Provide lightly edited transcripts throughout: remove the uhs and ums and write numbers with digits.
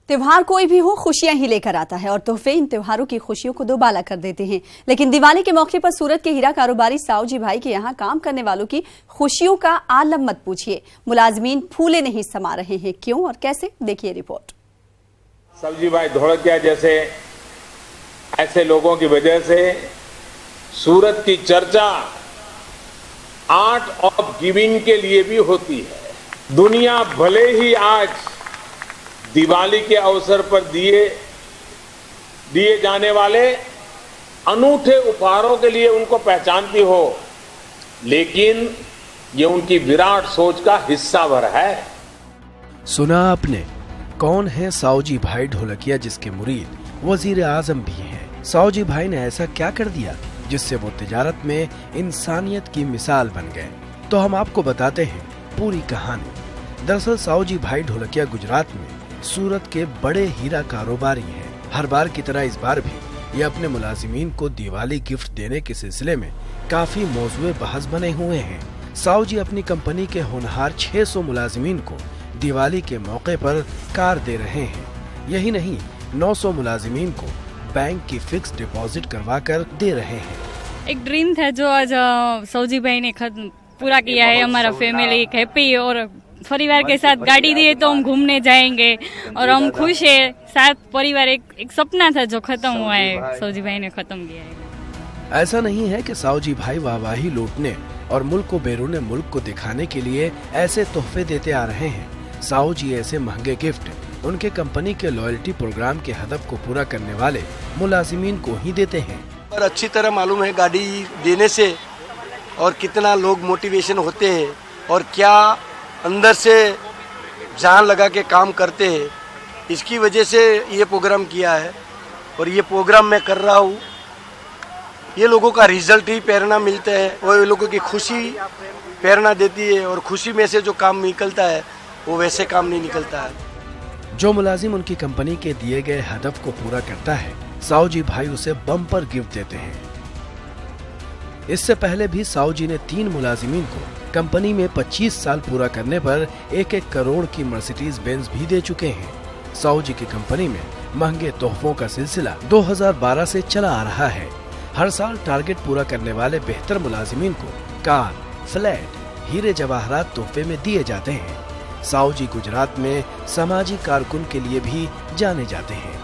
त्योहार कोई भी हो, खुशियां ही लेकर आता है और तोहफे इन त्योहारों की खुशियों को दोबाला कर देते हैं। लेकिन दिवाली के मौके पर सूरत के हीरा कारोबारी सावजी भाई के यहाँ काम करने वालों की खुशियों का आलम मत पूछिए। मुलाजमीन फूले नहीं समा रहे हैं। क्यों और कैसे, देखिए रिपोर्ट। सावजी भाई धोलकिया जैसे ऐसे लोगों की वजह से सूरत की चर्चा आर्ट ऑफ गिविंग के लिए भी होती है। दुनिया भले ही आज दिवाली के अवसर पर दिए जाने वाले अनूठे उपहारों के लिए उनको पहचानती हो, लेकिन ये उनकी विराट सोच का हिस्सा भर है। सुना आपने, कौन है सावजी भाई ढोलकिया, जिसके मुरीद वजीर आजम भी हैं। सावजी भाई ने ऐसा क्या कर दिया जिससे वो तिजारत में इंसानियत की मिसाल बन गए? तो हम आपको बताते हैं पूरी कहानी। दरअसल सावजी भाई ढोलकिया गुजरात में सूरत के बड़े हीरा कारोबारी हैं। हर बार की तरह इस बार भी ये अपने मुलाजिमीन को दिवाली गिफ्ट देने के सिलसिले में काफी मौजूए बहस बने हुए हैं। सावजी अपनी कंपनी के होनहार 600 मुलाजिमीन को दिवाली के मौके पर कार दे रहे हैं। यही नहीं, 900 मुलाजिमीन को बैंक की फिक्स डिपॉजिट करवा कर दे रहे हैं। एक ड्रीम था जो आज सावजी भाई ने पूरा किया है। हमारा फैमिली एक हैप्पी और परिवार के साथ गाड़ी दिए तो हम घूमने जाएंगे और हम खुश है। साथ परिवार एक सपना था जो खत्म हुआ है, सावजी भाई ने खत्म किया है। ऐसा नहीं है कि सावजी भाई वाहवाही लूटने और मुल्क को बैरूने मुल्क को दिखाने के लिए ऐसे तोहफे देते आ रहे हैं। सावजी ऐसे महंगे गिफ्ट उनके कंपनी के लॉयल्टी प्रोग्राम के हदफ को पूरा करने वाले मुलाजिमीन को ही देते हैं। और अच्छी तरह मालूम है गाड़ी देने से और कितना लोग मोटिवेशन होते हैं और क्या अंदर से जान लगा के काम करते हैं। इसकी वजह से ये प्रोग्राम किया है और ये प्रोग्राम मैं कर रहा हूँ। ये लोगों का रिजल्ट ही प्रेरणा मिलता है और ये लोगों की खुशी प्रेरणा देती है और खुशी में से जो काम निकलता है वो वैसे काम नहीं निकलता है। जो मुलाजिम उनकी कंपनी के दिए गए हदफ को पूरा करता है, सावजी भाई उसे बम्पर गिफ्ट देते हैं। इससे पहले भी सावजी ने 3 मुलाजिमीन को कंपनी में 25 साल पूरा करने पर 1-1 करोड़ की मर्सिडीज बेंज भी दे चुके हैं। सावजी की कंपनी में महंगे तोहफों का सिलसिला 2012 से चला आ रहा है। हर साल टारगेट पूरा करने वाले बेहतर मुलाजिमीन को कार, फ्लैट, हीरे जवाहरात तोहफे में दिए जाते हैं। सावजी गुजरात में समाजी कारकुन के लिए भी जाने जाते हैं।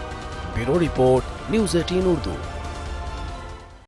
Bureau report, news 18 Urdu.